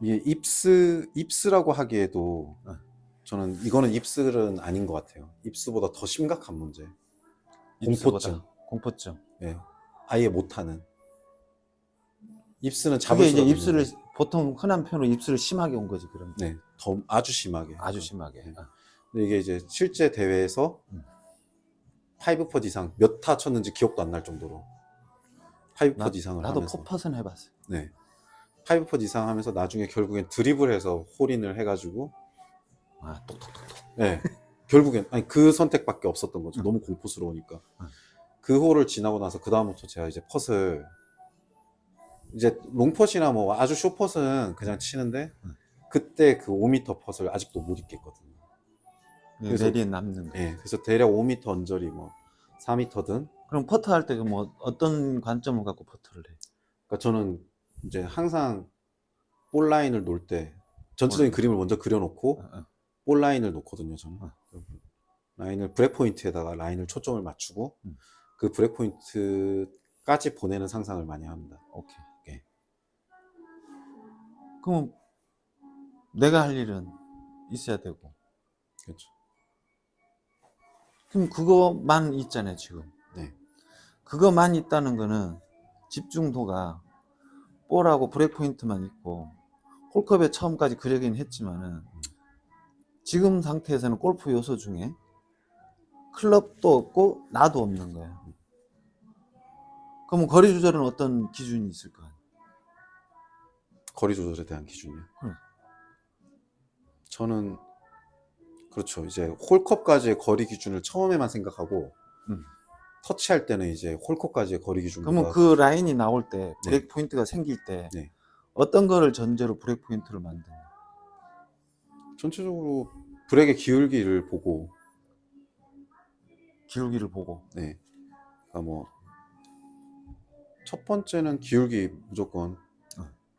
이게 입스라고 하기에도 저는 이거는 입스는 아닌 것 같아요. 입스보다 더 심각한 문제. 공포증. 공포증. 예, 아예 못하는. 입스는 그게 잡을 이제 수가 입술을 있는데, 보통 흔한 표현으로 입술을 심하게 온 거지 그런. 네, 더 아주 심하게. 아주 심하게. 네. 근데 이게 이제 실제 대회에서 음. 5펫 이상 몇 타 쳤는지 기억도 안 날 정도로 5펫 이상을 나도 하면서, 포퍼는 해봤어. 네, 5펫 이상 하면서 나중에 결국엔 드리블해서 홀인을 해가지고, 아, 똑똑똑똑. 네, 결국엔 아니 그 선택밖에 없었던 거죠. 너무 공포스러우니까. 그 홀을 지나고 나서 그 다음부터 제가 이제 펫을 이제 롱펫이나 뭐 아주 쇼펫은 그냥 치는데, 그때 그 5m 펫을 아직도 못 잊겠거든요. 그래서- 내리에 남는 거. 예, 그래서 대략 5m 언저리 뭐 4m든. 그럼 퍼터 할 때 뭐 어떤 관점을 갖고 퍼터를 해? 그러니까 저는 이제 항상 볼 라인을 놓을 때 전체적인 그림을 먼저 그려놓고 볼 라인을 놓거든요. 저는 라인을 브레이크 포인트에다가 라인을 초점을 맞추고 그 브레이크 포인트까지 보내는 상상을 많이 합니다. 오케이. 예. 그럼 내가 할 일은 있어야 되고. 그렇죠. 그럼 그거만 있잖아요 지금. 네. 그거만 있다는 거는 집중도가 볼하고 브레이크 포인트만 있고 홀컵에 처음까지 그려긴 했지만은 지금 상태에서는 골프 요소 중에 클럽도 없고 나도 없는 거야. 그러면 거리 조절은 어떤 기준이 있을까? 거리 조절에 대한 기준이요. 저는 그렇죠. 이제 홀컵까지의 거리 기준을 처음에만 생각하고 터치할 때는 이제 홀컵까지의 거리 기준보다. 그러면 그 라인이 나올 때 브레이크 네. 포인트가 생길 때 네. 어떤 거를 전제로 브레이크 포인트를 만드냐? 전체적으로 브레이크의 기울기를 보고, 기울기를 보고. 네, 그러니까 뭐 첫 번째는 기울기 무조건,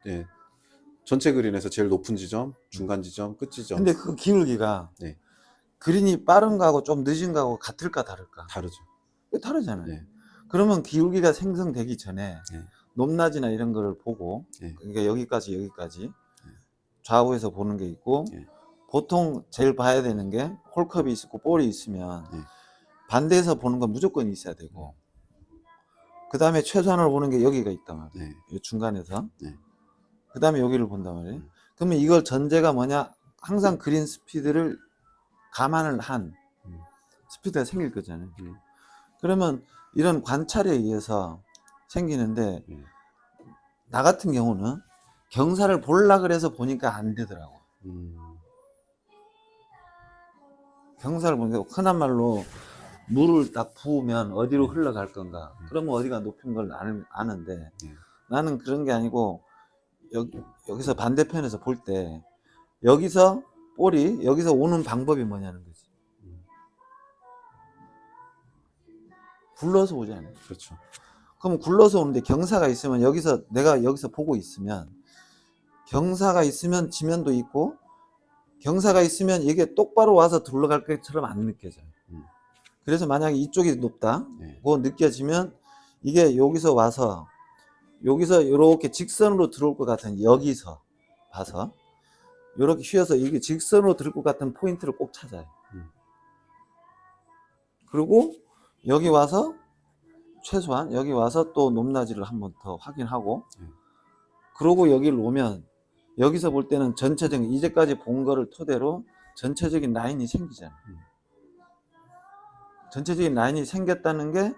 네, 전체 그린에서 제일 높은 지점, 중간 지점, 끝 지점. 근데 그 기울기가 네, 그린이 빠른 거하고 좀 늦은 거하고 같을까 다를까? 다르죠. 다르잖아요. 네, 그러면 기울기가 생성되기 전에 네, 높낮이나 이런 거를 보고, 네. 그러니까 여기까지 좌우에서 보는 게 있고, 네. 보통 제일 봐야 되는 게 홀컵이 있고 볼이 있으면 네. 반대에서 보는 건 무조건 있어야 되고, 그 다음에 최소한으로 보는 게 여기가 있단 말이에요. 네. 이 중간에서. 네. 그 다음에 여기를 본단 말이에요. 그러면 이걸 전제가 뭐냐? 항상 그린 스피드를 감안을 한 스피드가 생길 거잖아요. 그러면 이런 관찰에 의해서 생기는데, 나 같은 경우는 경사를 보려고 그래서 보니까 안 되더라고. 경사를 보니까 흔한 말로 물을 딱 부으면 어디로 흘러갈 건가. 그러면 어디가 높은 걸 아는데, 나는 그런 게 아니고 여기서 반대편에서 볼 때 여기서 볼이 여기서 오는 방법이 뭐냐는 거지. 굴러서 오잖아요. 그렇죠. 그럼 굴러서 오는데 경사가 있으면 내가 여기서 보고 있으면, 경사가 있으면 지면도 있고 경사가 있으면 이게 똑바로 와서 둘러갈 것처럼 안 느껴져요. 그래서 만약에 이쪽이 높다 고 느껴지면 이게 여기서 와서 여기서 이렇게 직선으로 들어올 것 같은, 여기서 봐서 이렇게 휘어서 이게 직선으로 들어올 것 같은 포인트를 꼭 찾아요. 그리고 여기 와서 최소한 여기 와서 또 높낮이를 한번 더 확인하고, 그러고 여기를 오면 여기서 볼 때는 전체적인 이제까지 본 거를 토대로 전체적인 라인이 생기잖아요. 전체적인 라인이 생겼다는 게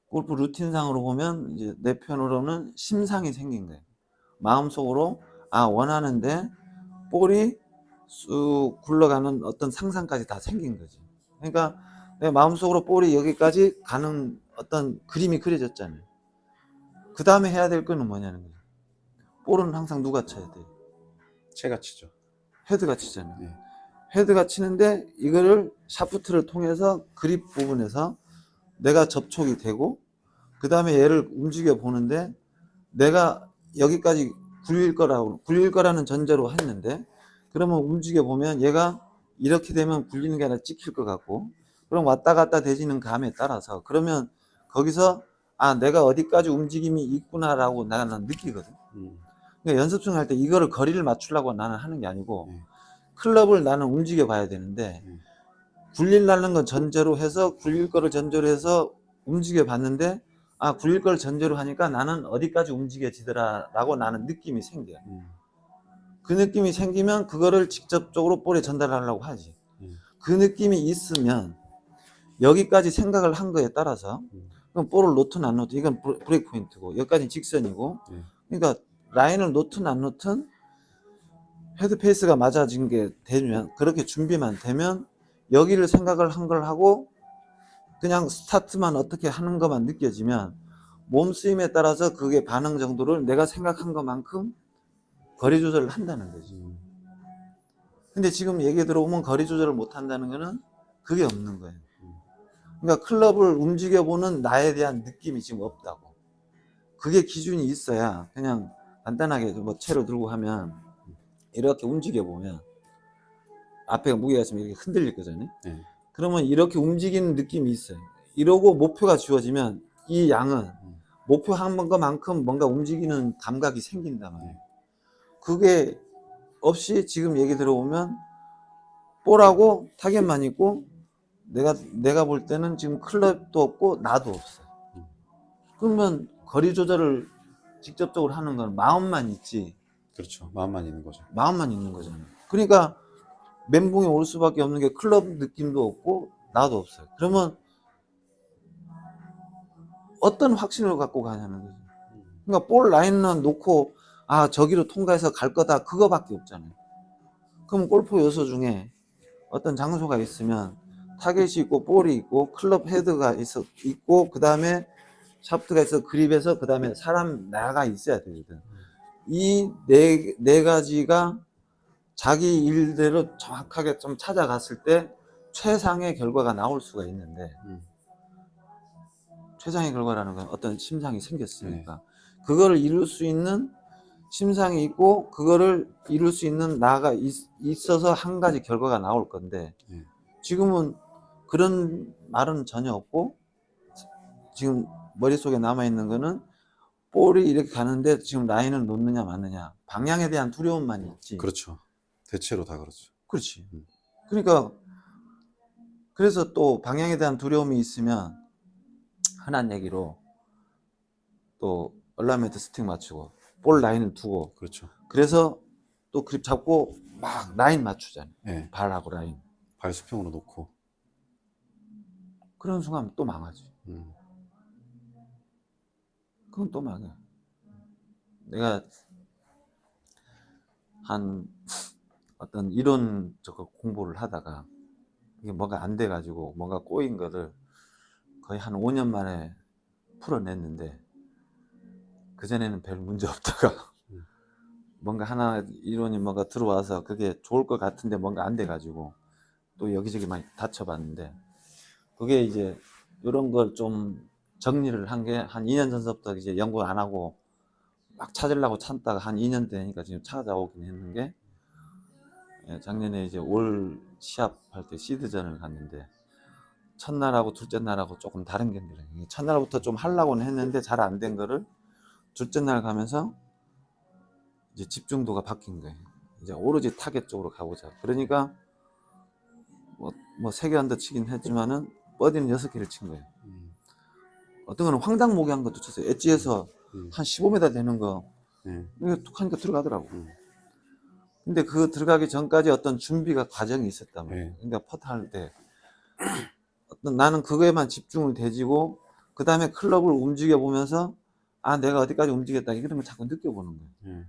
골프 루틴상으로 보면 이제 내 편으로는 심상이 생긴 거예요. 마음속으로 원하는데 볼이 쑥 굴러가는 어떤 상상까지 다 생긴 거지. 그러니까 내 마음속으로 볼이 여기까지 가는 어떤 그림이 그려졌잖아요. 그 다음에 해야 될 거는 뭐냐는 거죠. 볼은 항상 누가 쳐야 돼? 채가 치죠. 헤드가 치잖아요. 헤드가 치는데 이거를 샤프트를 통해서 그립 부분에서 내가 접촉이 되고, 그 다음에 얘를 움직여 보는데 내가 여기까지 굴릴 거라는 전제로 했는데, 그러면 움직여 보면 얘가 이렇게 되면 굴리는 게 아니라 찍힐 것 같고, 그럼 왔다 갔다 되지는 감에 따라서, 그러면 거기서 내가 어디까지 움직임이 있구나라고 나는 느끼거든. 그러니까 연습생 할 때 이거를 거리를 맞추려고 나는 하는 게 아니고 네. 클럽을 나는 움직여 봐야 되는데 굴릴라는 건 전제로 해서 굴릴 거를 전제로 해서 움직여 봤는데 아 굴릴 걸 전제로 하니까 나는 어디까지 움직여지더라 라고 나는 느낌이 생겨요. 그 느낌이 생기면 그거를 직접적으로 볼에 전달하려고 하지. 그 느낌이 있으면 여기까지 생각을 한 거에 따라서 그럼 볼을 놓든 안 놓든 이건 브레이크 포인트고 여기까지는 직선이고 그러니까 라인을 놓든 안 놓든 헤드 페이스가 맞아진 게 되면 그렇게 준비만 되면 여기를 생각을 한 걸 하고 그냥 스타트만 어떻게 하는 것만 느껴지면 몸 쓰임에 따라서 그게 반응 정도를 내가 생각한 것만큼 거리 조절을 한다는 거지. 근데 지금 얘기 들어보면 거리 조절을 못 한다는 거는 그게 없는 거예요. 그러니까 클럽을 움직여보는 나에 대한 느낌이 지금 없다고. 그게 기준이 있어야 그냥 간단하게 뭐 채로 들고 하면 이렇게 움직여보면 앞에 무게가 있으면 이렇게 흔들릴 거잖아요. 그러면 이렇게 움직이는 느낌이 있어요. 이러고 목표가 주어지면 이 양은 목표 한 것만큼 뭔가 움직이는 감각이 생긴단 말이에요. 그게 없이 지금 얘기 들어보면 볼하고 타겟만 있고 내가 볼 때는 지금 클럽도 없고 나도 없어요. 그러면 거리 조절을 직접적으로 하는 건 마음만 있지. 그렇죠. 마음만 있는 거죠. 마음만 있는 거잖아요. 그러니까 멘붕이 올 수밖에 없는 게 클럽 느낌도 없고 나도 없어요. 그러면 어떤 확신을 갖고 가냐는 거죠. 그러니까 볼 라인만 놓고 아 저기로 통과해서 갈 거다 그거밖에 없잖아요. 그럼 골프 요소 중에 어떤 장소가 있으면 타겟이 있고 볼이 있고 클럽 헤드가 있고 그 다음에 샤프트가 있어 그립에서 그 다음에 사람 나가 있어야 되거든. 이 네 가지가 자기 일대로 정확하게 좀 찾아갔을 때 최상의 결과가 나올 수가 있는데 최상의 결과라는 건 어떤 심상이 생겼으니까 그거를 이룰 수 있는 심상이 있고 그거를 이룰 수 있는 나가 있어서 한 가지 결과가 나올 건데 지금은 그런 말은 전혀 없고 지금 머릿속에 남아있는 거는 볼이 이렇게 가는데 지금 라인을 놓느냐 마느냐 방향에 대한 두려움만 있지. 그렇죠. 대체로 다 그렇죠. 그렇지. 그러니까 그래서 또 방향에 대한 두려움이 있으면 흔한 얘기로 또 얼라이먼트 스틱 맞추고 볼 라인을 두고 그렇죠. 그래서 또 그립 잡고 막 라인 맞추잖아요. 네. 발하고 라인. 발 수평으로 놓고. 그런 순간 또 망하지. 그건 또 망해. 내가 한 어떤 이론적 공부를 하다가 이게 뭔가 안 돼가지고 뭔가 꼬인 거를 거의 한 5년 만에 풀어냈는데 그전에는 별 문제 없다가 뭔가 하나 이론이 뭔가 들어와서 그게 좋을 것 같은데 뭔가 안 돼가지고 또 여기저기 많이 다쳐봤는데 그게 이제 이런 걸 좀 정리를 한 게 한 2년 전서부터 이제 연구 안 하고 막 찾으려고 찾다가 한 2년 되니까 지금 찾아오긴 했는 게 작년에 이제 올 시합할 때 시드전을 갔는데 첫날하고 둘째 날하고 조금 다른 게 있더라고요. 첫날부터 좀 하려고는 했는데 잘 안 된 거를 둘째 날 가면서 이제 집중도가 바뀐 거예요. 이제 오로지 타겟 쪽으로 가보자. 그러니까 뭐 3개 언더 치긴 했지만은 버디는 6개를 친 거예요. 어떤 거는 황당무계한 것도 쳤어요. 엣지에서 한 15m 되는 거 이게 툭 하니까 들어가더라고. 근데 그 들어가기 전까지 어떤 준비가 과정이 있었단 말이에요. 그러니까 퍼트 할 때 어떤 나는 그거에만 집중을 대지고 그 다음에 클럽을 움직여 보면서 아 내가 어디까지 움직였다 이런 걸 자꾸 느껴보는 거예요.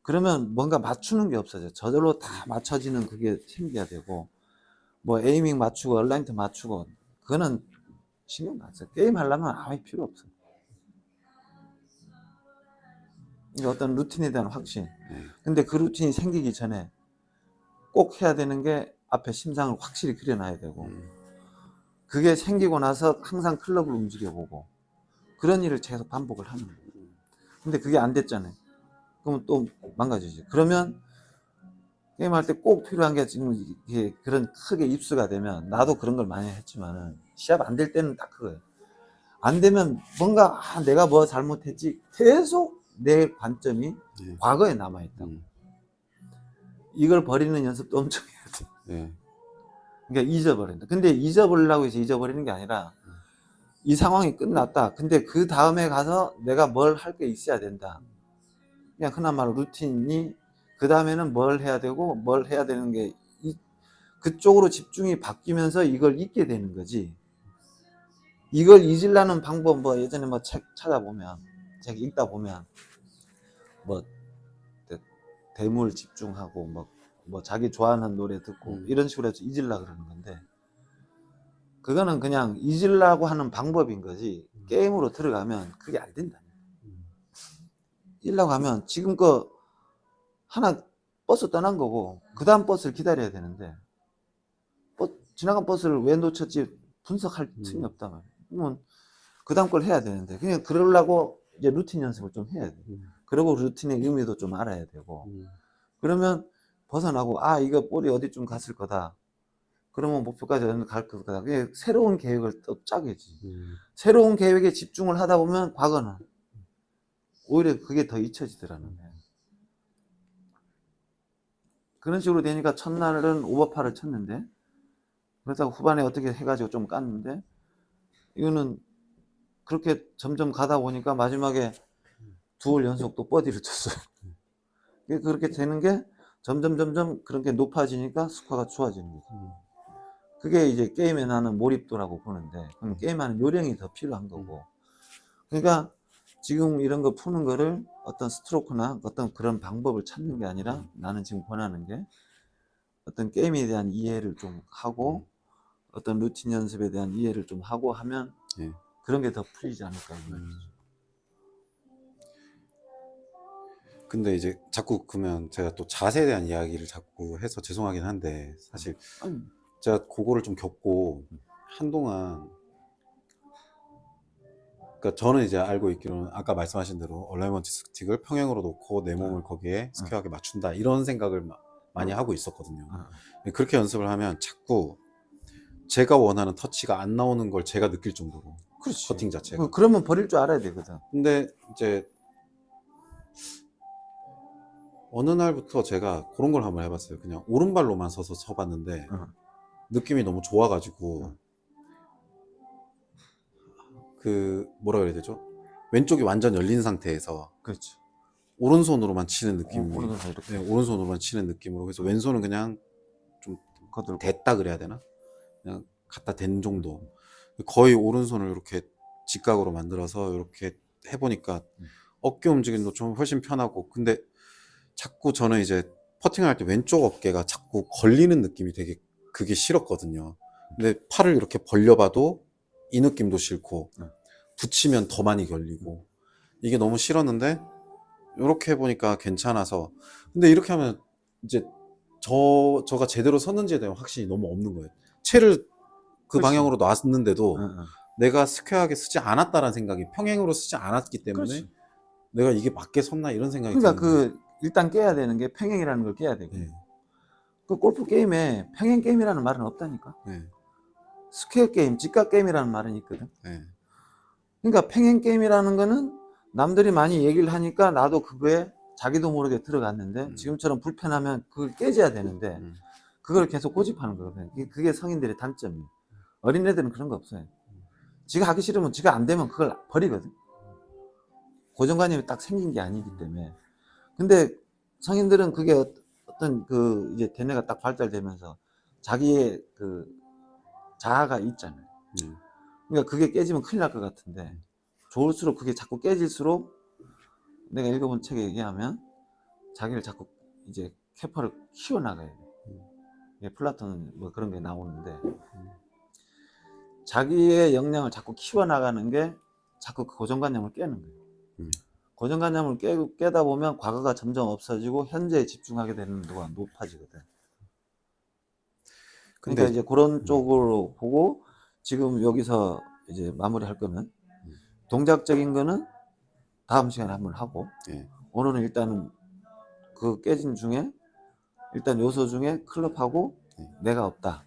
그러면 뭔가 맞추는 게 없어져. 저절로 다 맞춰지는 그게 생겨야 되고 뭐 에이밍 맞추고 얼라인트 맞추고 그거는 신경 안 써. 게임 하려면 아무 필요 없어. 이게 어떤 루틴에 대한 확신. 근데 그 루틴이 생기기 전에 꼭 해야 되는 게 앞에 심상을 확실히 그려놔야 되고 그게 생기고 나서 항상 클럽을 움직여보고 그런 일을 계속 반복을 하는 거예요. 근데 그게 안 됐잖아요. 그러면 또 망가지지. 그러면 게임할 때 꼭 필요한 게 지금 이게 그런 크게 입수가 되면 나도 그런 걸 많이 했지만은 시합 안 될 때는 딱 그거예요. 안 되면 뭔가 내가 뭐 잘못했지 계속 내 관점이 예. 과거에 남아있다. 이걸 버리는 연습도 엄청 해야 돼. 예. 그러니까 잊어버린다. 근데 잊어버리려고 해서 잊어버리는 게 아니라 이 상황이 끝났다. 근데 그 다음에 가서 내가 뭘 할 게 있어야 된다. 그냥 흔한 말로 루틴이 그 다음에는 뭘 해야 되고 뭘 해야 되는 게 그쪽으로 집중이 바뀌면서 이걸 잊게 되는 거지. 이걸 잊으려는 방법 뭐 예전에 뭐 책 찾아보면 책 읽다 보면 뭐 대물 집중하고 뭐 자기 좋아하는 노래 듣고 이런 식으로 해서 잊으려고 그러는 건데 그거는 그냥 잊으려고 하는 방법인 거지 게임으로 들어가면 그게 안 된다. 잊으려고 하면 지금 거 하나 버스 떠난 거고 그 다음 버스를 기다려야 되는데 지나간 버스를 왜 놓쳤지 분석할 틈이 없단 말이야. 그러면 그 다음 걸 해야 되는데 그냥 그러려고 이제 루틴 연습을 좀 해야 돼. 그리고 루틴의 의미도 좀 알아야 되고 그러면 벗어나고 아 이거 볼이 어디쯤 갔을 거다. 그러면 목표까지 갈 거다. 그게 새로운 계획을 또 짜겠지. 새로운 계획에 집중을 하다 보면 과거는 오히려 그게 더 잊혀지더라는 거야. 그런 식으로 되니까 첫날은 오버파를 쳤는데 그러다가 후반에 어떻게 해가지고 좀 깠는데 이거는 그렇게 점점 가다 보니까 마지막에 2홀 연속 또 버디를 쳤어요. 그렇게 되는 게 점점 그런 게 높아지니까 스코어가 좋아지는 거죠. 그게 이제 게임에 나는 몰입도라고 보는데 그럼 게임하는 요령이 더 필요한 거고 그러니까 지금 이런 거 푸는 거를 어떤 스트로크나 어떤 그런 방법을 찾는 게 아니라 나는 지금 권하는 게 어떤 게임에 대한 이해를 좀 하고 어떤 루틴 연습에 대한 이해를 좀 하고 하면 예. 그런 게 더 풀리지 않을까. 근데 이제 자꾸 그러면 제가 또 자세에 대한 이야기를 자꾸 해서 죄송하긴 한데 사실 제가 그거를 좀 겪고 한동안 그러니까 저는 이제 알고 있기로는 아까 말씀하신 대로 얼라이먼트 스틱을 평행으로 놓고 내 몸을 거기에 스퀘어하게 맞춘다 이런 생각을 많이 하고 있었거든요. 그렇게 연습을 하면 자꾸 제가 원하는 터치가 안 나오는 걸 제가 느낄 정도로 그렇지. 퍼팅 자체가. 그러면 버릴 줄 알아야 되거든. 근데 이제 어느 날부터 제가 그런 걸 한번 해봤어요. 그냥 오른발로만 서서 쳐봤는데 느낌이 너무 좋아가지고 그 뭐라 그래야 되죠? 왼쪽이 완전 열린 상태에서 그렇지. 오른손으로만 치는 느낌이 오른손 이렇게. 네, 오른손으로만 치는 느낌으로 해서 왼손은 그냥 좀 거들고. 댔다 그래야 되나? 그냥 갖다 댄 정도. 거의 오른손을 이렇게 직각으로 만들어서 이렇게 해보니까 어깨 움직임도 좀 훨씬 편하고 근데 자꾸 저는 이제 퍼팅을 할 때 왼쪽 어깨가 자꾸 걸리는 느낌이 되게 그게 싫었거든요. 근데 팔을 이렇게 벌려봐도 이 느낌도 싫고 붙이면 더 많이 걸리고 이게 너무 싫었는데 이렇게 해보니까 괜찮아서 근데 이렇게 하면 이제 저가 제대로 섰는지에 대한 확신이 너무 없는 거예요. 채를 그 그렇지. 방향으로 놨는데도 내가 스퀘어하게 쓰지 않았다라는 생각이 평행으로 쓰지 않았기 때문에 그렇지. 내가 이게 맞게 섰나 이런 생각이 그러니까 드는 그 일단 깨야 되는 게 평행이라는 걸 깨야 되고 네. 그 골프 게임에 평행 게임이라는 말은 없다니까. 네. 스퀘어 게임, 직각 게임이라는 말은 있거든. 네. 그러니까 평행 게임이라는 거는 남들이 많이 얘기를 하니까 나도 그거에 자기도 모르게 들어갔는데 지금처럼 불편하면 그걸 깨져야 되는데 그걸 계속 고집하는 거거든. 그게 성인들의 단점이에요. 어린애들은 그런 거 없어요. 지가 하기 싫으면 지가 안 되면 그걸 버리거든. 고정관념이 딱 생긴 게 아니기 때문에. 근데 성인들은 그게 어떤 그 이제 대뇌가 딱 발달되면서 자기의 그 자아가 있잖아요. 그러니까 그게 깨지면 큰일 날 것 같은데 좋을수록 그게 자꾸 깨질수록 내가 읽어본 책에 얘기하면 자기를 자꾸 이제 캐퍼를 키워나가야 돼. 플라톤은 뭐 그런 게 나오는데 자기의 역량을 자꾸 키워나가는 게 자꾸 그 고정관념을 깨는 거예요. 고정관념을 깨다 보면 과거가 점점 없어지고 현재에 집중하게 되는 도가 높아지거든. 그러니까 이제 그런 쪽으로 보고 지금 여기서 이제 마무리할 거면 동작적인 거는 다음 시간에 한번 하고 오늘은 일단은 그 깨진 중에 일단 요소 중에 클럽하고 내가 없다.